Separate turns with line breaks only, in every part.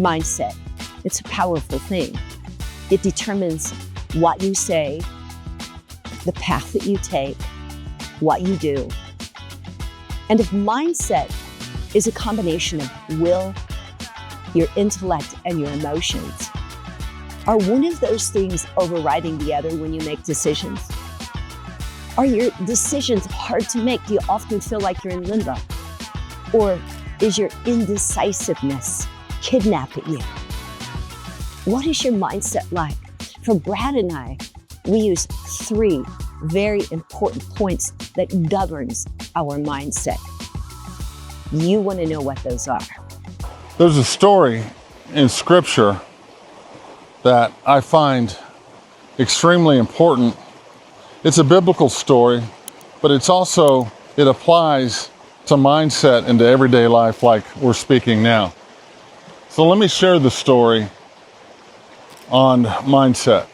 mindset. It's a powerful thing. It determines what you say, the path that you take, what you do. And if mindset is a combination of will, your intellect, and your emotions, are one of those things overriding the other when you make decisions? Are your decisions hard to make? Do you often feel like you're in limbo? Or is your indecisiveness kidnapping you? What is your mindset like? For Brad and I, we use 3 very important points that governs our mindset. You want to know what those are.
There's a story in Scripture that I find extremely important. It's a biblical story, but it applies to mindset into everyday life like we're speaking now. So let me share the story on mindset.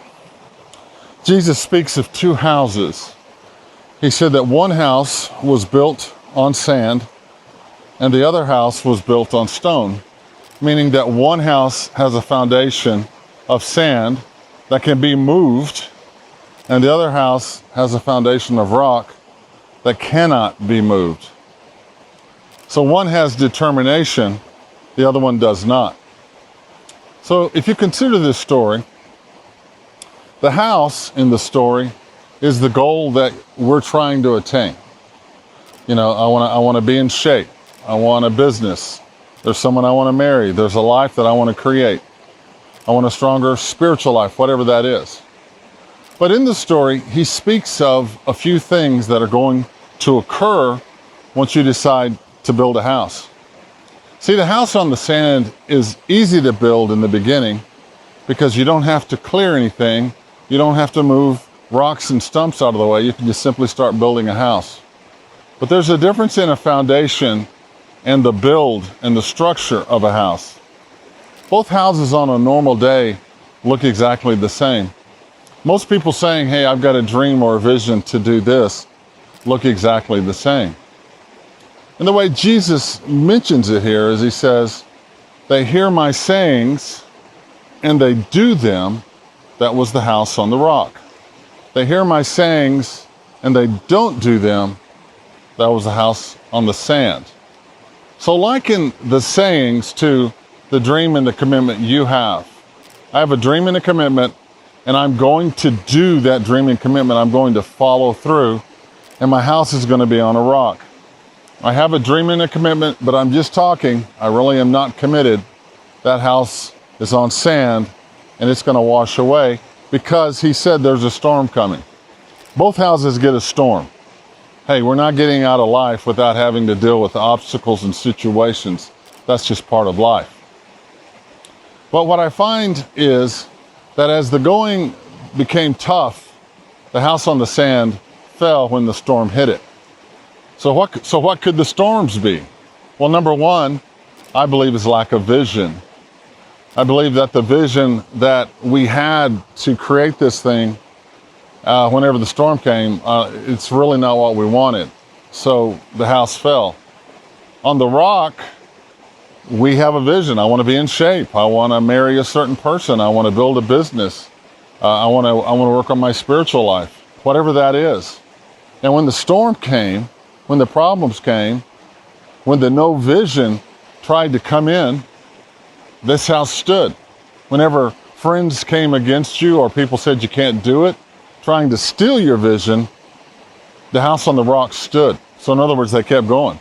Jesus speaks of 2 houses. He said that one house was built on sand and the other house was built on stone, meaning that one house has a foundation of sand that can be moved, and the other house has a foundation of rock that cannot be moved. So one has determination, the other one does not. So if you consider this story, the house in the story is the goal that we're trying to attain. You know, I want to be in shape. I want a business. There's someone I want to marry. There's a life that I want to create. I want a stronger spiritual life, whatever that is. But in the story, he speaks of a few things that are going to occur once you decide to build a house. See, the house on the sand is easy to build in the beginning because you don't have to clear anything. You don't have to move rocks and stumps out of the way. You can just simply start building a house. But there's a difference in a foundation and the build and the structure of a house. Both houses on a normal day look exactly the same. Most people saying, hey, I've got a dream or a vision to do this, look exactly the same. And the way Jesus mentions it here is he says, they hear my sayings and they do them. That was the house on the rock. They hear my sayings and they don't do them. That was the house on the sand. So liken the sayings to the dream and the commitment you have. I have a dream and a commitment, and I'm going to do that dream and commitment. I'm going to follow through, and my house is going to be on a rock. I have a dream and a commitment, but I'm just talking. I really am not committed. That house is on sand, and it's going to wash away because he said there's a storm coming. Both houses get a storm. Hey, we're not getting out of life without having to deal with obstacles and situations. That's just part of life. But what I find is that as the going became tough, the house on the sand fell when the storm hit it. So what could the storms be? Well, number one, I believe is lack of vision. I believe that the vision that we had to create this thing, whenever the storm came, it's really not what we wanted. So the house fell. On the rock, we have a vision. I want to be in shape. I want to marry a certain person. I want to build a business. I want to work on my spiritual life, whatever that is. And when the storm came, when the problems came, when the no vision tried to come in, this house stood. Whenever friends came against you or people said you can't do it, trying to steal your vision, the house on the rock stood. So in other words, they kept going.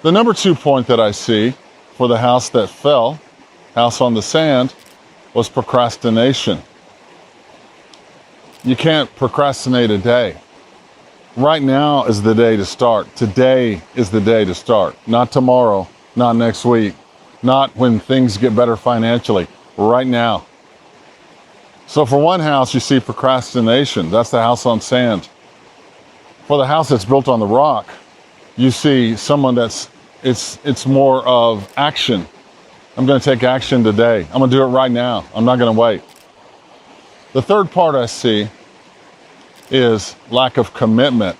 The number 2 point that I see for the house that fell, house on the sand, was procrastination. You can't procrastinate a day. Right now is the day to start. Today is the day to start. Not tomorrow, not next week, not when things get better financially. Right now. So for one house, you see procrastination. That's the house on sand. For the house that's built on the rock, you see someone it's more of action. I'm going to take action today. I'm going to do it right now. I'm not going to wait. The third part I see is lack of commitment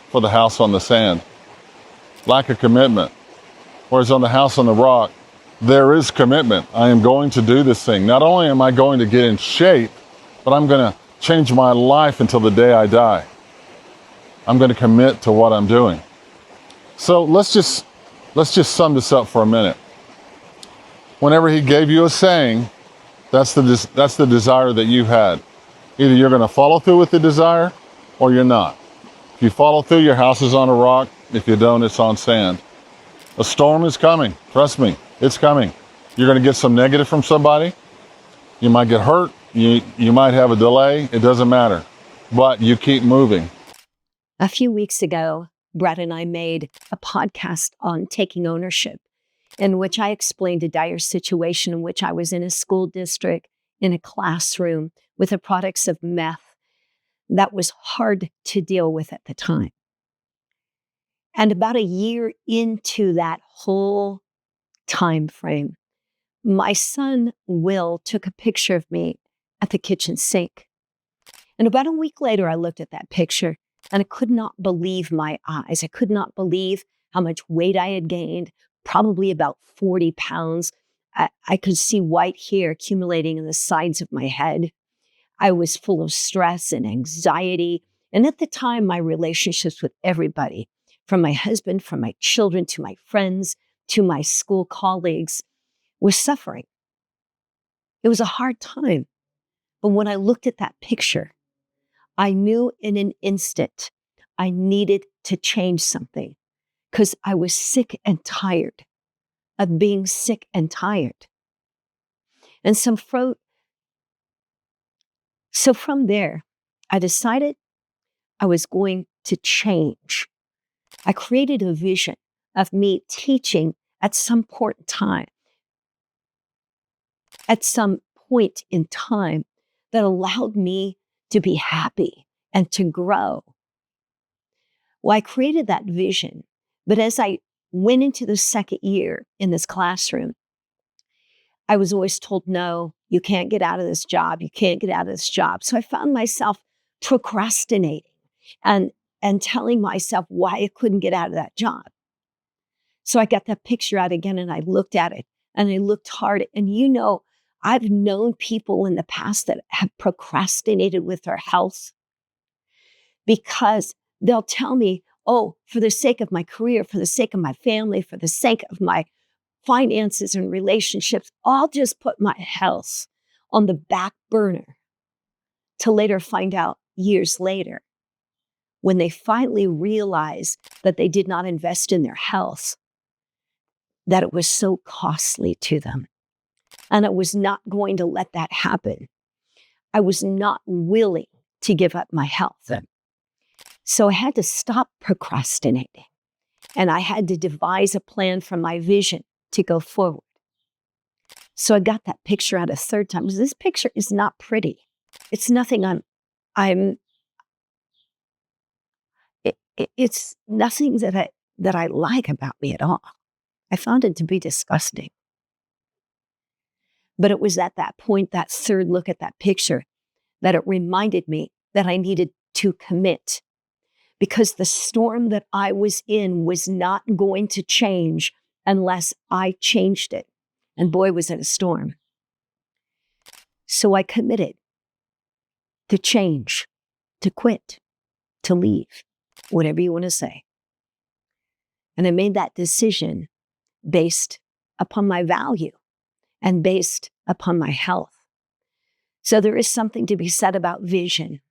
for the house on the sand. Lack of commitment. Whereas on the house on the rock, there is commitment. I am going to do this thing. Not only am I going to get in shape, but I'm going to change my life until the day I die. I'm going to commit to what I'm doing. So let's just sum this up for a minute. Whenever he gave you a saying, that's the desire that you had. Either you're going to follow through with the desire or you're not. If you follow through, your house is on a rock. If you don't, it's on sand. A storm is coming. Trust me, it's coming. You're going to get some negative from somebody. You might get hurt. You might have a delay. It doesn't matter. But you keep moving.
A few weeks ago, Brad and I made a podcast on taking ownership, in which I explained a dire situation in which I was in a school district, in a classroom, with the products of meth that was hard to deal with at the time. And about a year into that whole time frame, my son, Will, took a picture of me at the kitchen sink. And about a week later, I looked at that picture and I could not believe my eyes. I could not believe how much weight I had gained, probably about 40 pounds. I could see white hair accumulating in the sides of my head. I was full of stress and anxiety. And at the time, my relationships with everybody, from my husband, from my children, to my friends, to my school colleagues, was suffering. It was a hard time. But when I looked at that picture, I knew in an instant I needed to change something because I was sick and tired of being sick and tired. And so from there, I decided I was going to change. I created a vision of me teaching at some point in time that allowed me to be happy and to grow. Well, I created that vision, but as I went into the second year in this classroom, I was always told, no, you can't get out of this job. You can't get out of this job. So I found myself procrastinating and telling myself why I couldn't get out of that job. So I got that picture out again and I looked at it and I looked hard. And I've known people in the past that have procrastinated with their health because they'll tell me, oh, for the sake of my career, for the sake of my family, for the sake of my finances and relationships, I'll just put my health on the back burner to later find out years later when they finally realize that they did not invest in their health, that it was so costly to them. And I was not going to let that happen. I was not willing to give up my health. So I had to stop procrastinating and I had to devise a plan for my vision to go forward. So I got that picture out a third time because this picture is not pretty. It's nothing it's nothing that I like about me at all. I found it to be disgusting. But it was at that point, that third look at that picture, that it reminded me that I needed to commit because the storm that I was in was not going to change unless I changed it. And boy, was it a storm. So I committed to change, to quit, to leave, whatever you want to say. And I made that decision based upon my value and based upon my health. So there is something to be said about vision,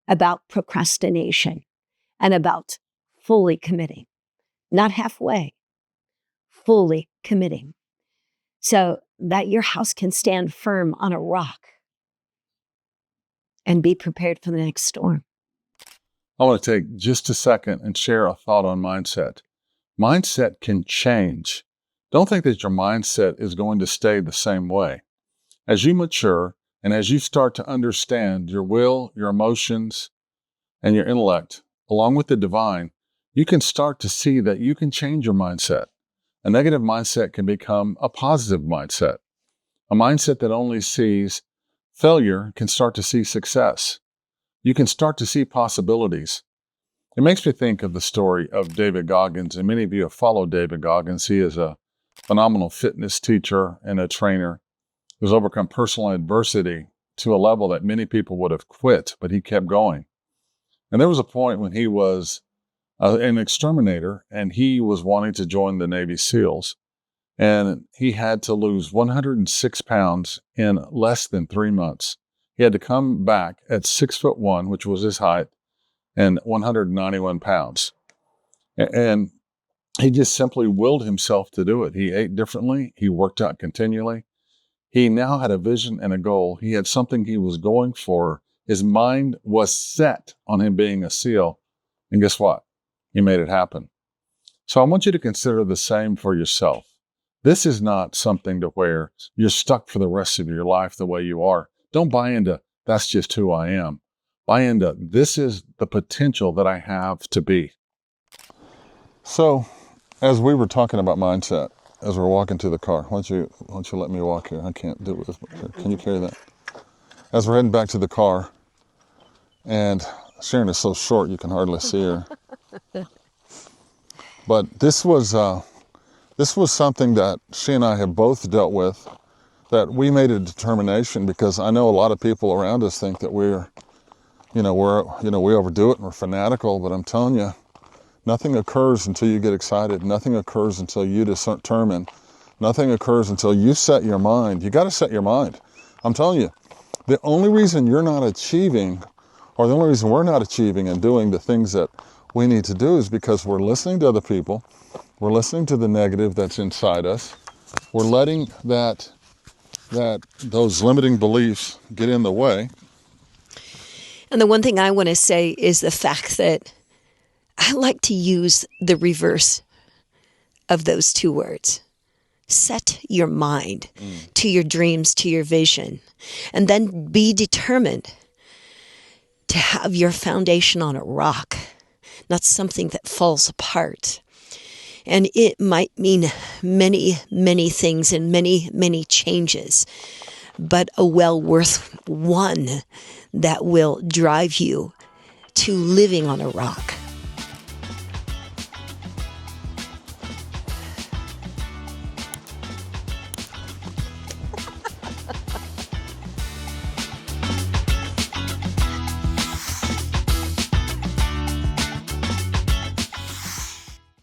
about procrastination, and about fully committing, not halfway, fully committing, so that your house can stand firm on a rock and be prepared for the next storm.
I want to take just a second and share a thought on mindset. Mindset can change. Don't think that your mindset is going to stay the same way. As you mature and as you start to understand your will, your emotions, and your intellect, along with the divine, you can start to see that you can change your mindset. A negative mindset can become a positive mindset. A mindset that only sees failure can start to see success. You can start to see possibilities. It makes me think of the story of David Goggins, and many of you have followed David Goggins. He is a phenomenal fitness teacher and a trainer who's overcome personal adversity to a level that many people would have quit, but he kept going. And there was a point when he was an exterminator, and he was wanting to join the Navy SEALs. And he had to lose 106 pounds in less than 3 months. He had to come back at 6'1", which was his height, and 191 pounds. And he just simply willed himself to do it. He ate differently. He worked out continually. He now had a vision and a goal. He had something he was going for. His mind was set on him being a SEAL. And guess what? He made it happen. So I want you to consider the same for yourself. This is not something to where you're stuck for the rest of your life the way you are. Don't buy into, that's just who I am. Buy into, this is the potential that I have to be. So, as we were talking about mindset, as we're walking to the car, why don't you let me walk here? I can't do it. Can you carry that? As we're heading back to the car, and Sharon is so short you can hardly see her. But this was something that she and I have both dealt with, that we made a determination, because I know a lot of people around us think that we overdo it and we're fanatical, but I'm telling you, nothing occurs until you get excited. Nothing occurs until you determine. Nothing occurs until you set your mind. You got to set your mind. I'm telling you, the only reason you're not achieving, or the only reason we're not achieving and doing the things that we need to do, is because we're listening to other people. We're listening to the negative that's inside us. We're letting those limiting beliefs get in the way.
And the one thing I want to say is the fact that I like to use the reverse of those two words. Set your mind to your dreams, to your vision, and then be determined to have your foundation on a rock, not something that falls apart. And it might mean many, many things and many, many changes, but a well worth one that will drive you to living on a rock.